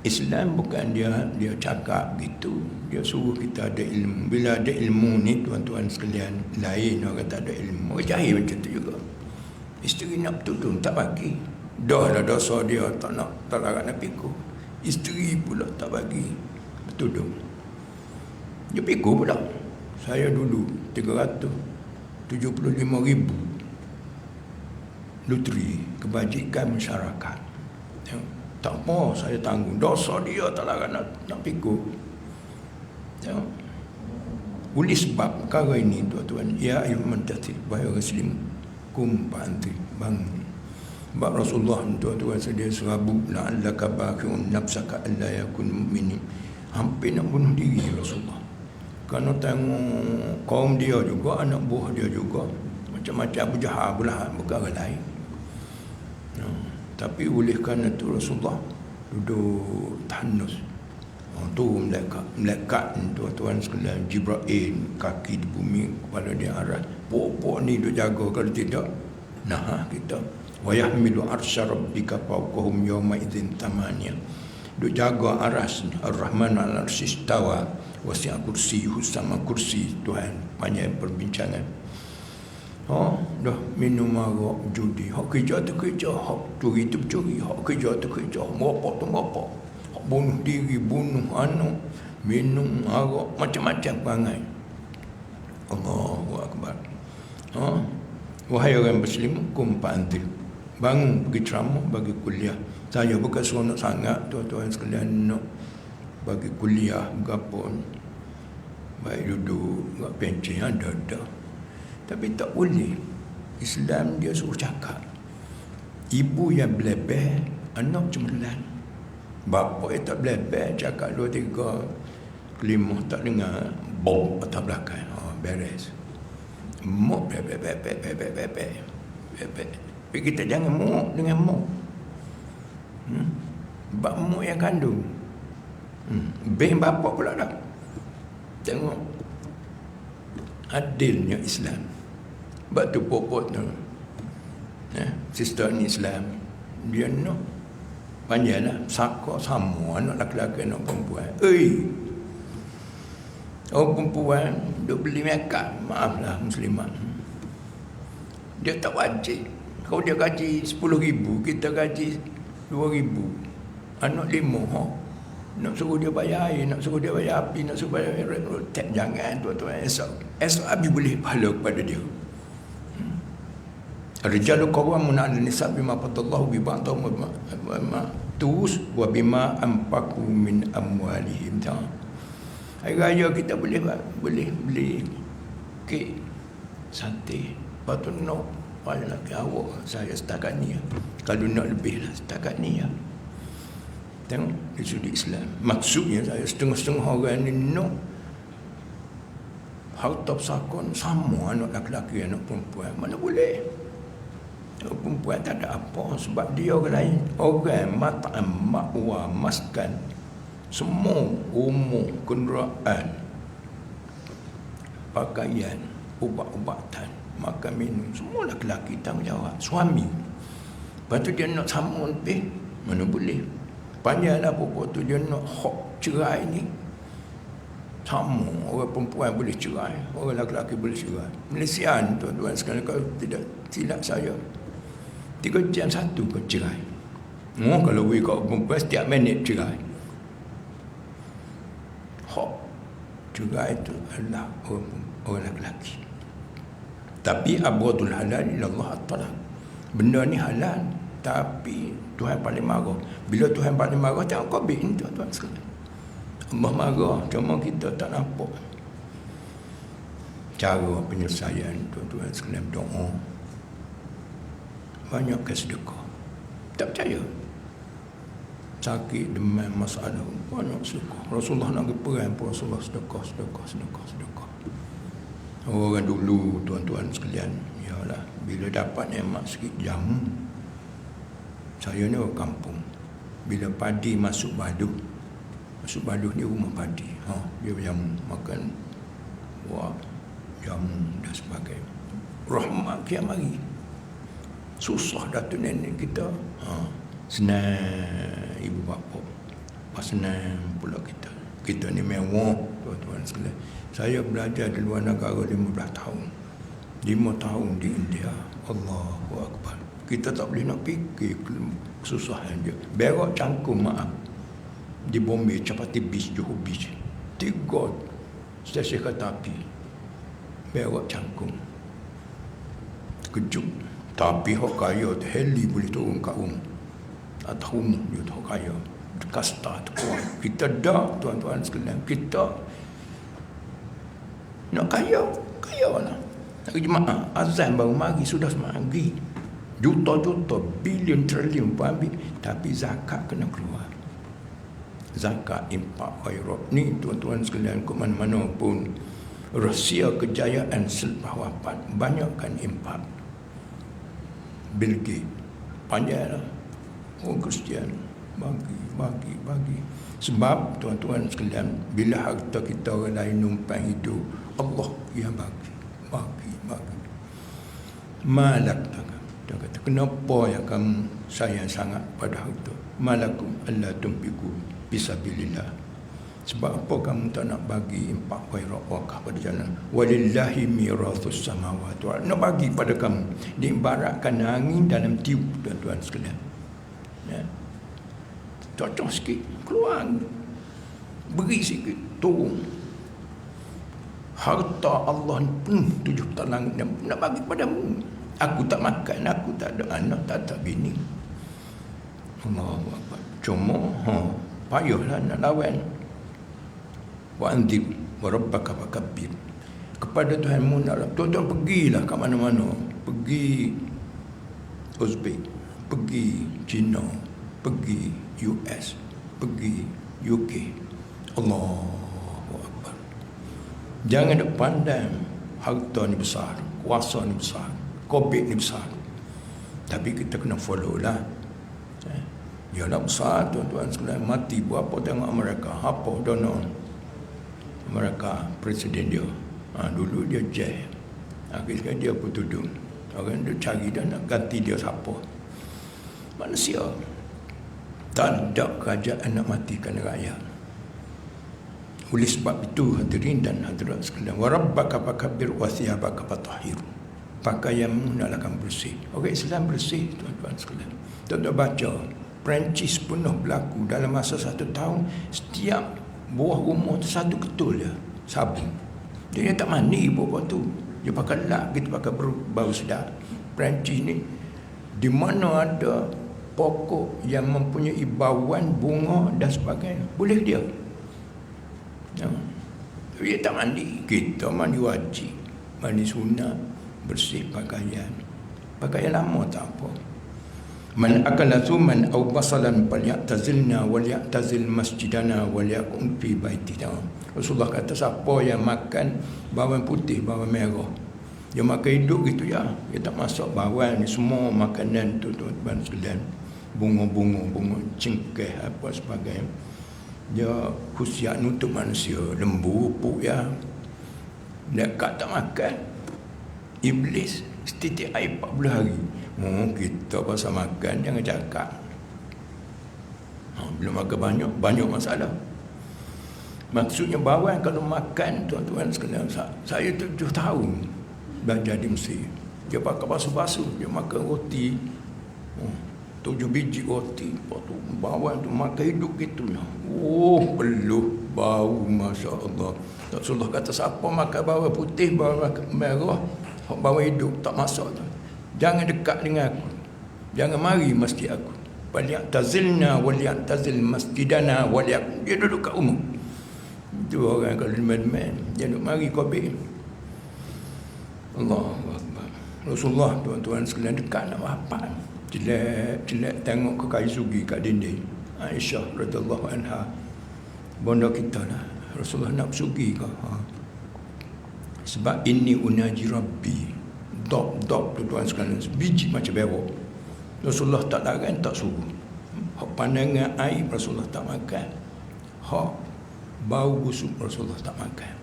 A: Islam bukan dia cakap gitu. Dia suruh kita ada ilmu. Bila ada ilmu ni tuan-tuan sekalian, lain orang tak ada ilmu. Orang jahil macam tu juga. Isteri nak bertudung tak bagi. Dah lah dosa dia tak larat nak pikul. Isteri pula tak bagi bertudung. Dia pikul pula. Saya dulu 375,000 luteri kebajikan masyarakat. Tak apa saya tanggung. Dosa dia tak larat nak pikul. Oleh sebab perkara ini tuan-tuan, ya ayyuhan mudaththir, wahai orang Muslim, kum fa'anzir, bangun. Sebab Rasulullah tuan-tuan sedia serabut, la'allaka baqi'un nafsaka alla yakun mu'minin. Hampir nak bunuh diri Rasulullah. Kerana tengok kaum dia juga, anak buah dia juga, macam-macam Abu Jahal, Abu Lahab, perkara lain. Tapi oleh kerana itu Rasulullah duduk tahanus. Tu melekat tuan-tuan sekalian, Jibril kaki di bumi, kepala dia arah. Pokok ni duk jaga, kalau tidak nah kita wa yahmilu arsy rabbika fawqahum yawma idzin tamaniya. Duk jaga aras Ar-Rahman al-arsy istawa wasi'a kursiyyuhu sama kursi Tuhan. Banyak perbincangan. Dah minum arak, judi. Hak kerja tu kerja, hak curi tu curi, hak kerja tu kerja, merapok tu merapok. Hak bunuh diri, bunuh anak, minum arak, macam-macam perangai. Allahu Akbar. Wahai orang Muslim, kum fa'anzir. Bangun pergi ceramah, bagi kuliah. Saya bukan seronok sangat tuan-tuan sekalian nak bagi kuliah berapa. Baik duduk kat pencen ada. Tapi tak boleh. Islam dia suruh cakap. Ibu yang belebeh, anak cemerlang. Bapa yang tak belebeh, cakap 2, 3, 5 tak dengar, bom atas belakang. Beres. Mok bebek. Tapi kita jangan mok dengan mok. Bab mok yang kandung. Beng bapa pula dah. Tengok adilnya Islam. Sebab tu popot tu, sister ni Islam, dia nak panjanglah sakok sama anak lelaki anak perempuan. Orang perempuan duk beli makeup, maaflah muslimat, Dia tak wajib. Kalau dia gaji 10,000, kita gaji 2,000. Anak 5, nak suruh dia bayar air, nak suruh dia bayar api, nak suruh bayar tak, jangan tuan-tuan. Esok habis boleh pahala kepada dia. Rijalu qawwamun 'ala nisa bima fadallahu bi ba'dihim terus wa bima anfaqu min amwalihim. Hari raya kita boleh beli kek, sate, lepas tu nak lelaki awak saya setakat ni. Kalau nak lebih lah setakat ni. Tengok di sudut Islam. Maksudnya saya setengah-setengah orang ni nak harta pesakon sama anak lelaki anak perempuan. Mana boleh? Anak perempuan tak ada apa sebab dia orang lain. Orang mat'am, ma'wa, maskan, semua umur, kenderaan, pakaian, ubat-ubatan, makan minum, semua lelaki tanggungjawab. Suami. Lepas tu dia nak sama lebih, mana boleh? Panjanglah pokok tu dia nak hak cerai ni. Sama, orang perempuan boleh cerai, orang lelaki boleh cerai. Malaysia ni tuan-tuan sekalian, kalau tidak silap saya, 3 jam 1 kau cerai. Kalau kau perempuan setiap minit cerai. Hak cerai itu adalah orang lelaki. Tapi abghadul halal ilallah at-talaq. Benda ni halal, tapi Tuhan paling marah. Bila Tuhan paling marah, tengok Qabil ni tuan-tuan sekalian. Allah marah, cuma kita tak nampak. Cara penyelesaian tuan-tuan sekalian, doa. Banyakkan sedekah. Tak percaya. Sakit, demam, masalah, banyak sedekah. Rasulullah nak pergi perang pun Rasulullah sedekah. Orang dulu tuan-tuan sekalian, yalah, bila dapat nikmat sikit jamu. Saya ni orang kampung. Bila padi masuk baduh ni rumah padi. Dia jamu, makan buah, jamu dan sebagainya. Rahmat kiam hari. Susah datuk nenek kita. Senang ibu bapa. Senang pula kita. Kita ni mewah tuan-tuan sekalian. Saya belajar di luar negara 15 tahun. 5 tahun di India. Allahu Akbar. Kita tak boleh nak fikir kesusahan dia. Berak cangkung, maaf, di Bombay, Chapati Beach, Johor Beach, 3 stesen kereta api. Berak cangkung. Kejut. Tapi hak kaya tu heli boleh turun kat rumah. Atas rumah dia tu kaya. Kasta tu kuat. Kita dah tuan-tuan sekalian. Kita nak kaya lah. Hari Jumaat azan baru mari, sudah semari. Juta-juta, bilion, trilion pun ambil. Tapi zakat kena keluar. Zakat, impak, khairat. Ni tuan-tuan sekalian, ke mana-mana pun, rahsia kejayaan selepas wafat. Banyakkan impak. Bill Gates, panjanglah. Orang Kristian, bagi. Sebab tuan-tuan sekalian, bila harta kita orang lain numpang hidup, Allah yang bagi. Malak dia kata, kenapa yang kamu sayang sangat pada harta? Malakum alla tunfiqu fisabilillah. Sebab apa kamu tak nak bagi impak khairat wakaf pada jalan? Walillahi mirathus samawati wal ardh. Nak bagi pada kamu. Diibaratkan angin dalam tiup tuan-tuan sekalian. Ya. Cocok sikit, keluar. Beri sikit, turun. Harta Allah ni penuh 7 talang nak bagi padamu. Aku tak makan, aku tak ada anak, tak ada bini. Allahu Akbar. Cuma payahlah nak lawan. Wa anzir wa rabbaka fakabbir. Kepada Tuhanmu nak, tuan-tuan pergilah ke mana-mana. Pergi Uzbek, pergi China, pergi US, pergi UK. Allahu Akbar. Jangan nak pandang harta ni besar, kuasa ni besar, COVID ni besar. Tapi kita kena follow lah. Dia nak besar tuan-tuan sekalian. Mati buat apa, tengok Amerika. Apa Donald Amerika, presiden dia. Dulu dia jail. Akhirnya dia pun tudung. Orang dia cari dan nak ganti dia siapa. Manusia. Tak ada kerajaan nak matikan rakyat. Oleh sebab itu hadirin dan hadirat sekalian, wa rabbaka fakabbir wa thiyabaka fatahhir. pakaianmu hendaklah bersih. Orang Islam bersih, tuan-tuan sekalian. Tuan-tuan baca, Perancis penuh berlaku dalam masa 1 tahun, setiap buah rumah tu satu ketul je sabun. Dia tak mandi buah tu. Dia pakai lak, kita pakai bau sedap. Perancis ni di mana ada pokok yang mempunyai bauan bunga dan sebagainya, boleh dia. Dia tak mandi. Kita mandi wajib, mandi sunat, bersih pakaian. Pakaian lama tak apa. Man akala thuman aw basalan falyatazilna walyatazil masjidana walyakum fi baitina. Rasulullah kata, siapa yang makan bawang putih, bawang merah, dia makan hidup gitu ya, dia tak masuk bawang ni, semua makanan tu tuan-tuan sekalian, bunga-bunga cengkeh apa sebagainya, dia khusyuk nutup manusia, lembu puk ya. Dekat tak makan, iblis setitik air 40 hari. Kita pasal makan jangan cakap. Belum makan banyak masalah. Maksudnya bawang kalau makan, tuan-tuan sekalian, saya 7 tahun belajar di Mesir. Dia pakai basuh-basuh, dia makan roti 7 biji roti, bawang tu makan hidup gitu. Peluh bau, Masya Allah. Rasulullah kata, siapa makan bawang putih, bawang merah, bawang hidup, tak masuk tu. Jangan dekat dengan aku, jangan mari masjid aku. Waliyatazilna waliyatazil masjidana waliyak. Dia duduk kat rumah. Itu orang kalau demen-demen, dia duduk mari Kobe. Allahu Akbar. Rasulullah, tuan-tuan sekalian, dekat nak apa? Jelek tengok ke kayu sugi kat dinding. Aisyah radhiyallahu anha, bonda kita lah. Rasulullah nak sugi ke? Sebab ini unaji Rabbi. Dop tuan-tuan sekalian, biji macam bewok. Rasulullah tak larang, tak suruh. Hak pandangan air Rasulullah tak makan. Hak bau busuk Rasulullah tak makan.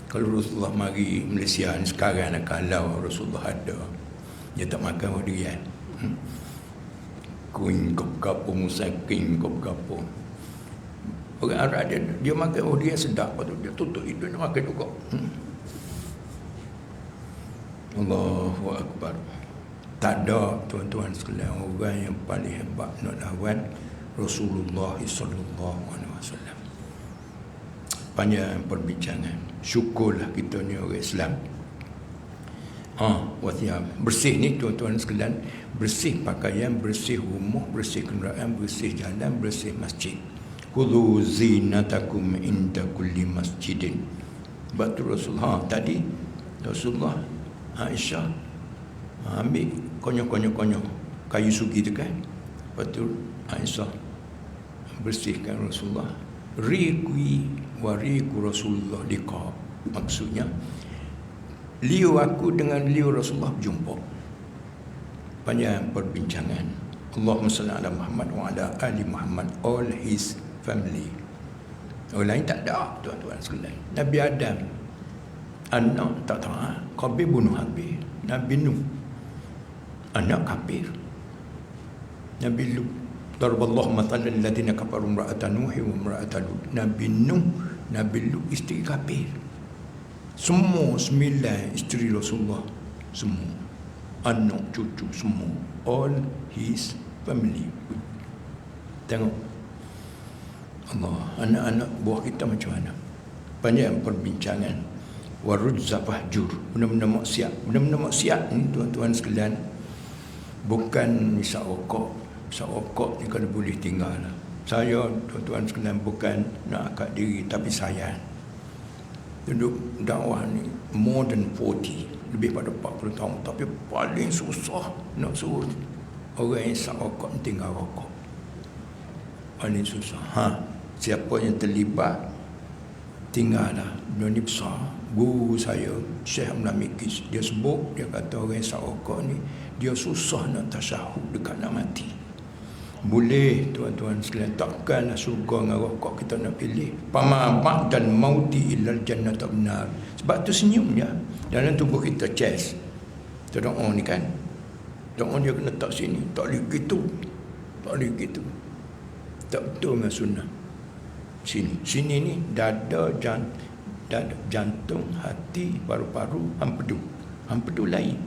A: Kalau Rasulullah mari Malaysia ni sekarang nak kalau Rasulullah ada, dia tak makan durian. Kuing kop kapo musaking kop kapo. Orang Arab dia makan durian sedap, lepas tu dia tutup hidung nak makan juga. Allahu Akbar. Tak ada, tuan-tuan sekalian, orang yang paling hebat nak lawan Rasulullah sallallahu alaihi wasallam. Panjang perbincangan. Syukurlah kita ni orang Islam. Wasiat bersih ni tuan-tuan sekalian, bersih pakaian, bersih rumah, bersih kenderaan, bersih jalan, bersih masjid. Khudhu zinatakum inda kulli masjidin. Batu Rasulullah tadi, Rasulullah Aisyah ambil konyol kayu sugi tu kan. Lepas tu Aisyah bersihkan Rasulullah. Riqui wa riqu Rasulullah liqa. Maksudnya liu aku dengan liu Rasulullah berjumpa. Panjang perbincangan. Allahumma salli ala Muhammad wa ala ali Muhammad, all his family. Orang lain tak ada, tuan-tuan sekalian. Nabi Adam anak tak taat, Qabil bunuh Habil. Nabi Nuh anak kafir. Nabi Lut, daraballahu mathalan alladziina kafaru imra'atan Nuh wa imra'atan Lut. Nabi Nuh, Nabi Lut isteri kafir. Semua 9 isteri Rasulullah, semua anak cucu semua, all his family. Tengok Allah, anak-anak buah kita macam mana. Panjang perbincangan. Warujza fahjur, benda-benda maksiat ni tuan-tuan sekalian, bukan misal rokok ni kalau boleh tinggal. Saya tuan-tuan sekalian bukan nak angkat diri, tapi saya duduk dakwah ni more than 40, lebih pada 40 tahun, tapi paling susah nak suruh orang yang isap rokok tinggal rokok. Paling susah. Siapa yang terlibat tinggallah. Benda ni besar. Guru saya Syekh Amlamikis, dia sebut, dia kata orang isap rokok ni dia susah nak tasyahud dekat nak mati. Boleh tuan-tuan sekalian, takkanlah surga dengan rokok kita nak pilih. Pama ba'dal mauti illal jannata benar. Sebab tu senyumnya dalam tubuh kita, chest. Doa ni kan, doa dia kena tak sini, tak boleh gitu, tak boleh gitu, tak betul dengan sunnah. Sini ni dada, jantung, hati, paru-paru, empedu lain.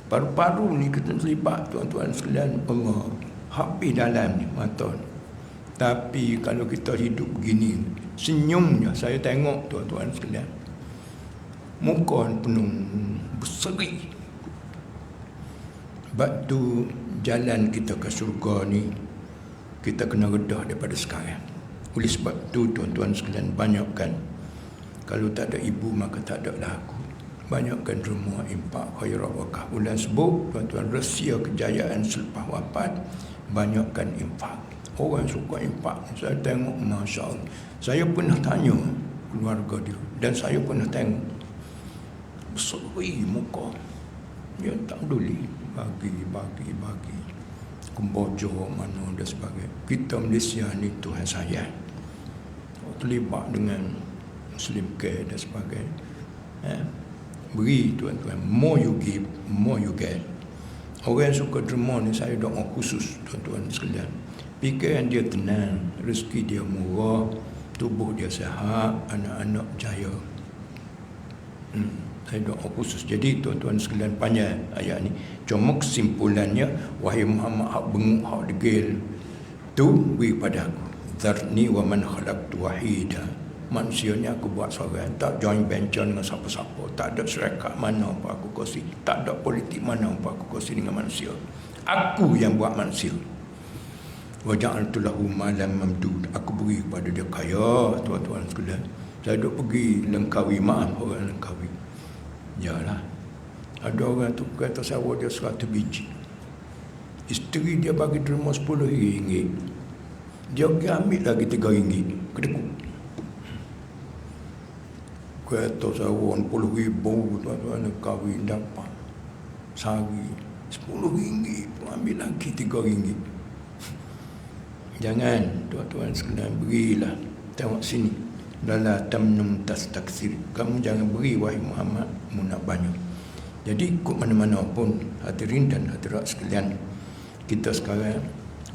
A: Paru-paru ni kita terlibat, tuan-tuan sekalian. Allah, habis dalam ni mata ni. Tapi kalau kita hidup begini, senyumnya saya tengok, tuan-tuan sekalian, muka penuh berseri. Sebab tu jalan kita ke syurga ni, kita kena redah daripada sekarang. Oleh sebab tu, tuan-tuan sekalian, banyakkan, kalau tak ada ibu maka tak ada lah aku. Banyakkan derma, impak, khairat, wakaf. Ulang sebut, tuan-tuan, rahsia kejayaan selepas wafat, banyakkan impak. Orang suka impak. Saya tengok, Masya Allah. Saya pernah tanya keluarga dia, dan saya pernah tengok, berseri muka. Dia tak peduli. Bagi. Kemboja mana dan sebagainya. Kita Malaysia ni Tuhan sayang. Terlibat dengan Muslim Care dan sebagainya. Beri, tuan-tuan. More you give, more you get. Orang yang suka derma ni, saya doa khusus, tuan-tuan sekalian. Fikiran dia tenang, rezeki dia murah, tubuh dia sihat, anak-anak jaya. Saya doa khusus. Jadi tuan-tuan sekalian, panjang ayat ni. Cuma kesimpulannya, wahai Muhammad, hak benguk, hak degil tu beri pada aku. Zarni wa man khalaqtu wahida. Manusia ni aku buat seorang, tak join venture dengan siapa-siapa, tak ada syarikat mana pun aku kongsi, tak ada politik mana pun aku kongsi dengan manusia. Aku yang buat manusia. Wa ja'altu lahu malan mamdud. Aku beri kepada dia kaya, tuan-tuan sekalian. Saya duk pergi Langkawi, maaf orang Langkawi. Yalah, ada orang tu kata sawa dia 100 biji. Isteri dia bagi derma RM10. Dia pergi ambil lagi RM3. Kedekut. Kata sawa RM10,000, tuan-tuan, kahwin dapat sehari RM10 pun ambil lagi RM3. Jangan, tuan-tuan sekalian, berilah. Tengok sini, lala tamnun tastaksir. Kamu jangan beri, wahai Muhammad, mu nak banyak. Jadi ikut mana-mana pun, hadirin dan hadirat sekalian, kita sekarang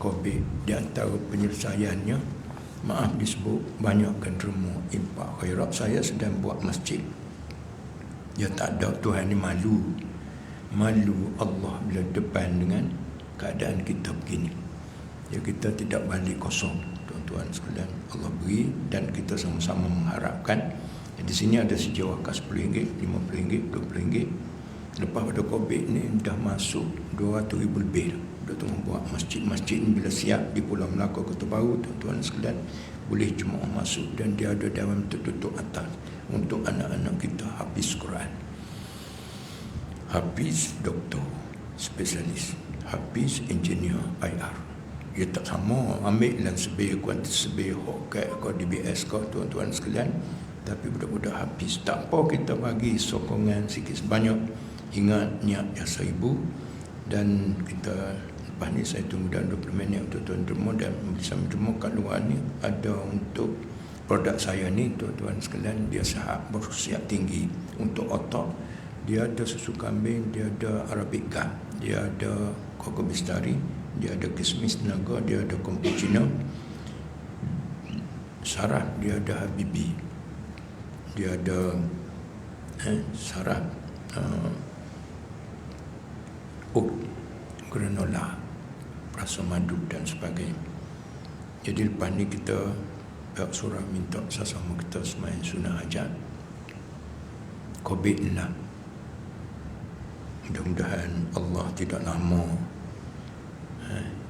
A: COVID, di antara penyelesaiannya, maaf disebut, banyakkan derma, impak, khairat. Saya sedang buat masjid. Ya tak ada, Tuhan ni malu Allah bila depan dengan keadaan kita begini. Ya kita tidak balik kosong, tuan-tuan sekalian. Allah beri dan kita sama-sama mengharapkan. Di sini ada sejawah kas RM10, RM50, RM20. Lepas pada COVID ni dah masuk 200,000 lebih. Dah tengah buat masjid ni bila siap di Pulau Melaka Kota Baru, tuan-tuan sekalian, boleh jemaah masuk dan dia ada dalam tertutup atas untuk anak-anak kita hafiz Quran, hafiz doktor, spesialis, hafiz engineer IR. Dia tak sama ambil dan sebir kuantis sebir hokai kau DBS kau, tuan-tuan sekalian. Tapi budak-budak hafiz, tak apa, kita bagi sokongan sikit sebanyak. Ingat niat jasa ibu. Dan kita lepas ni saya tunggu dalam 20 minit untuk tuan derma, dan bisa derma kat luar ni ada untuk produk saya ni, tuan-tuan sekalian. Dia sihat, berkhasiat tinggi untuk otak. Dia ada susu kambing, dia ada Arabic gum, dia ada koko bistari, dia ada kismis naga, dia ada cappuccino, saraf dia ada Habibi, dia ada saraf granola, rasa madu dan sebagainya. Jadi lepas ni kita pihak surah minta sesama kita sembahyang sunat hajat. COVID ni lah, mudah-mudahan Allah tidak lama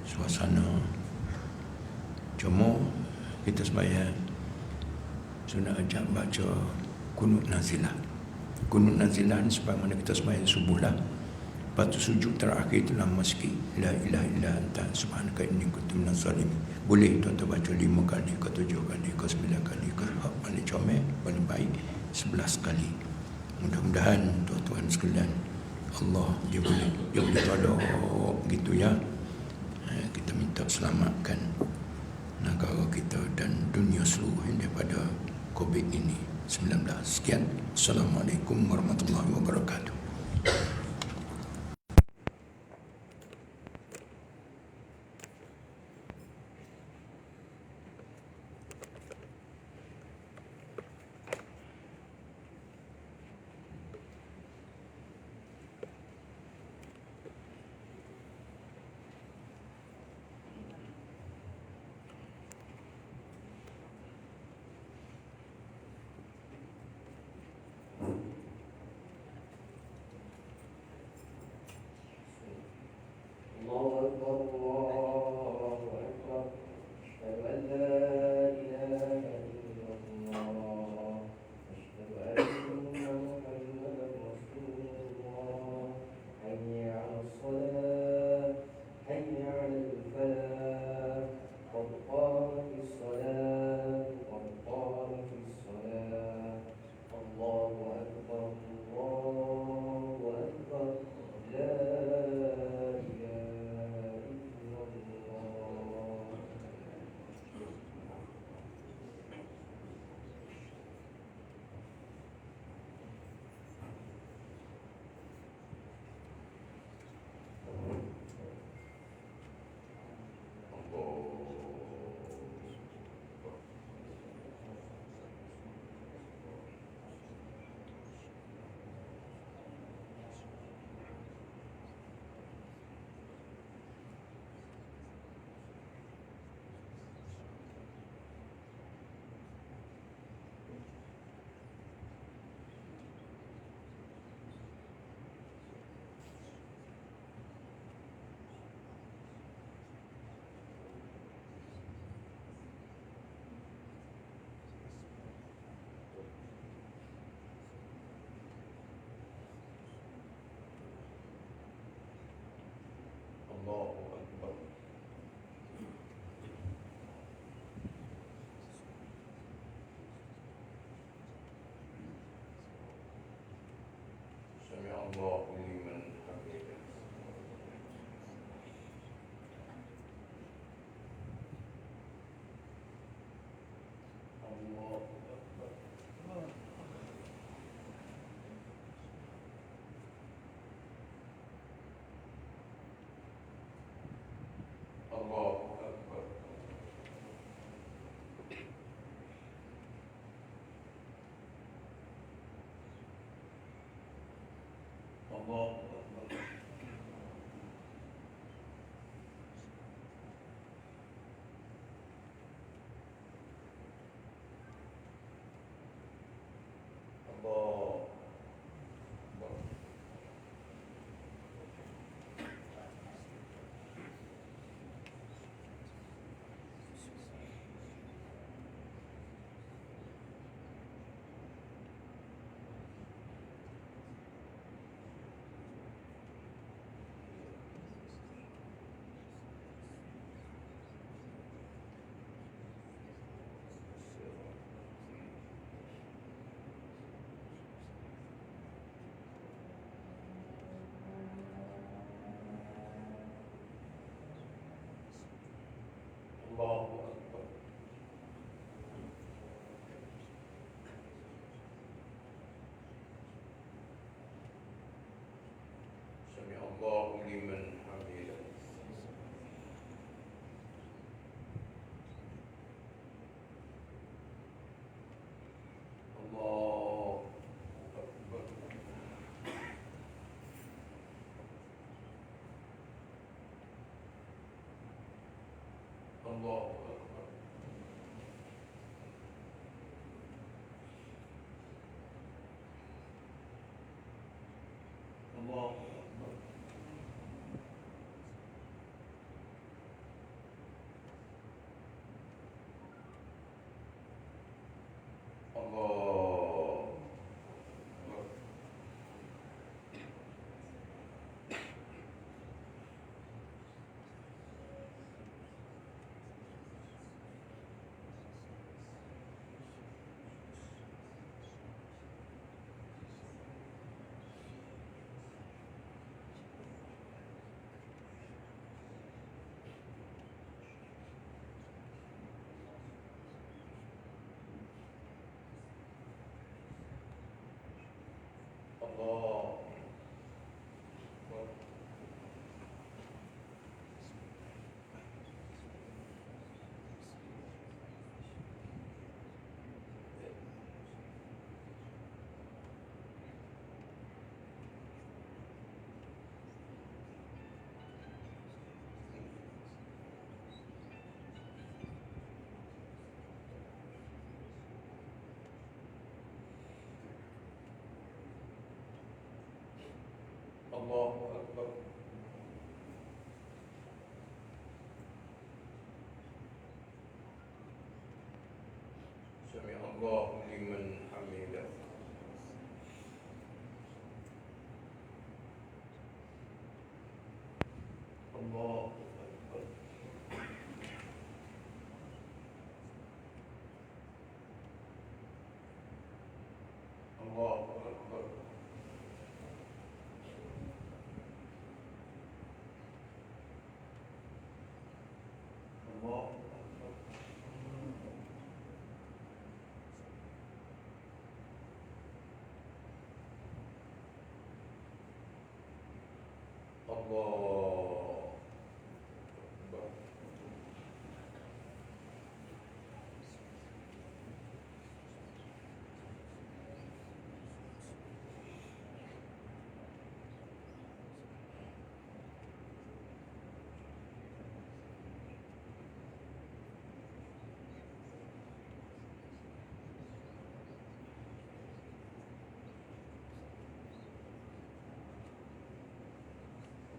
A: suasana. Cuma kita sembahyang sunat hajat baca kunut nazilah. Kunut nazilah ni sebagaimana kita sembahyang subuh lah. Lepas tu sujud terakhir itu lama sikit. La ilaha illa anta subhanaka inni kuntu minaz zalimin. Boleh tuan-tuan baca 5 kali, ke 7 kali, ke 9 kali, ke paling comel, paling baik 11 kali. Mudah-mudahan tuan-tuan sekalian, Allah dia boleh tolong gitu ya. Kita minta selamatkan negara kita dan dunia seluruh daripada COVID ini 19. Sekian. Assalamualaikum warahmatullahi wabarakatuh. Allah. Allah. Allahu Akbar. Sami Allahu liman hamidah. Allahu Akbar. Allahu Akbar. Allahu Akbar. Allahu Akbar.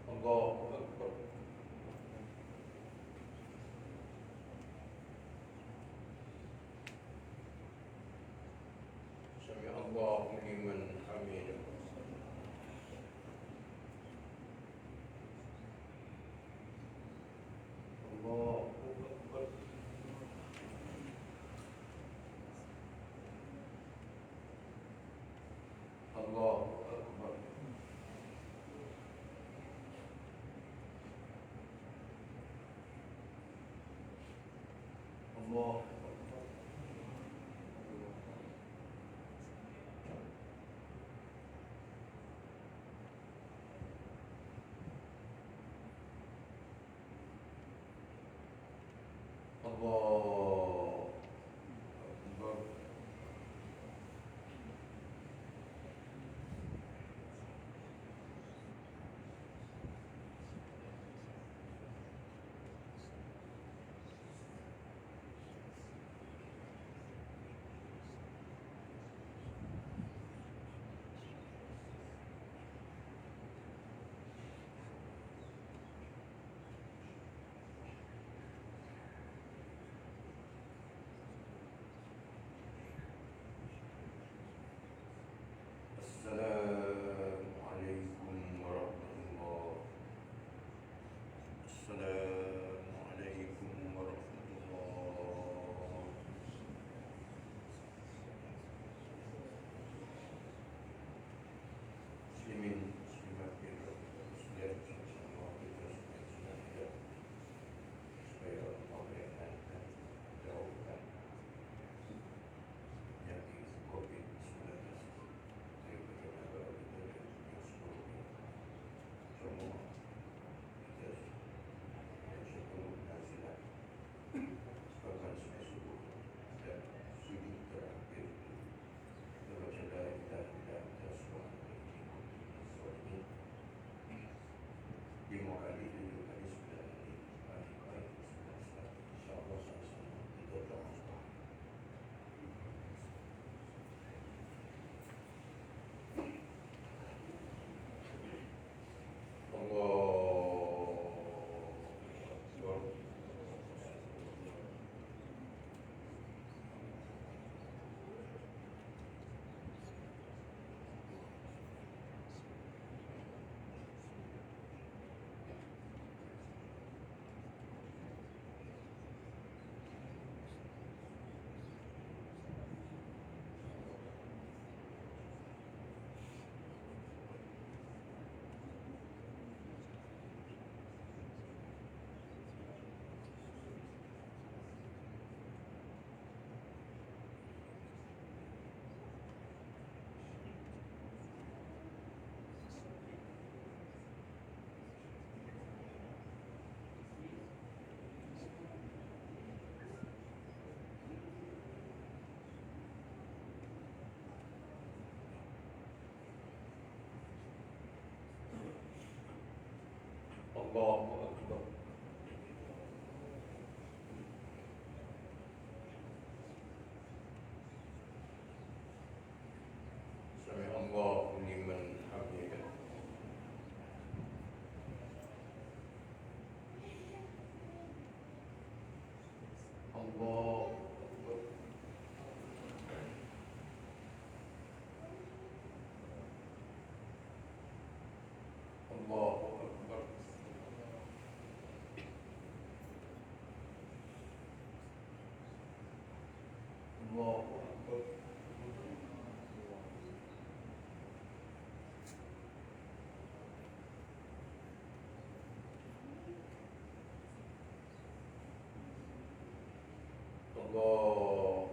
A: Allahu Akbar. Sami Allahu liman hamidah. Allahu Akbar. Allahu Akbar. Allahu Akbar. Allahu Akbar. Allahu Akbar. Sami Allahu liman hamidah. Allahu Akbar. Allahu Akbar. Allahu Akbar. Allahu Akbar.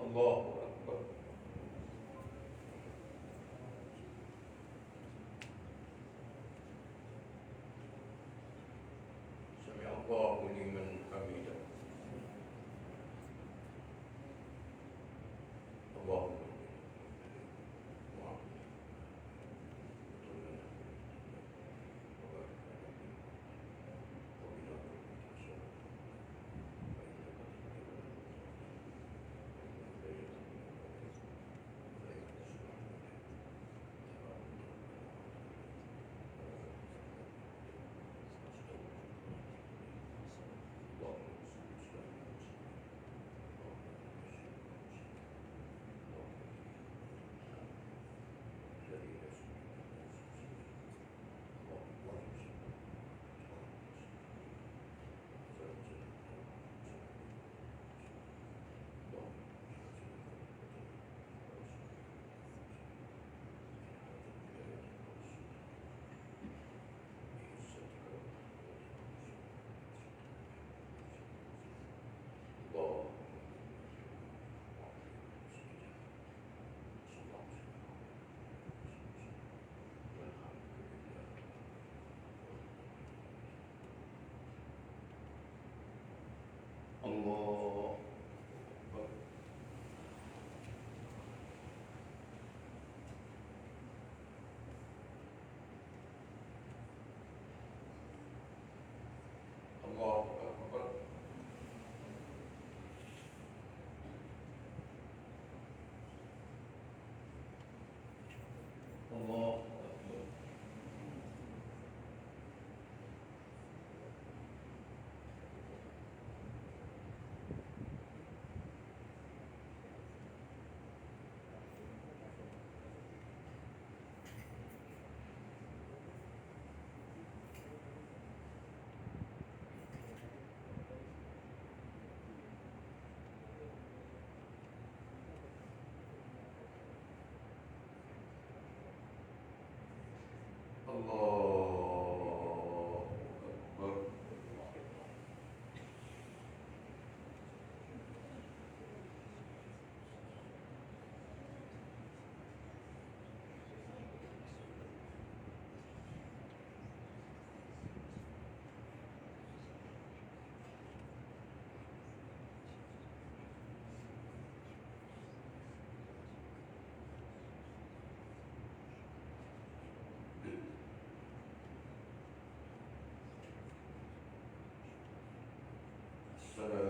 A: Allahu Akbar. Sami Allahu liman hamidah. Allahu Akbar. Allah. Allahu Akbar. Allahu Akbar. Allahu Akbar. Assalamu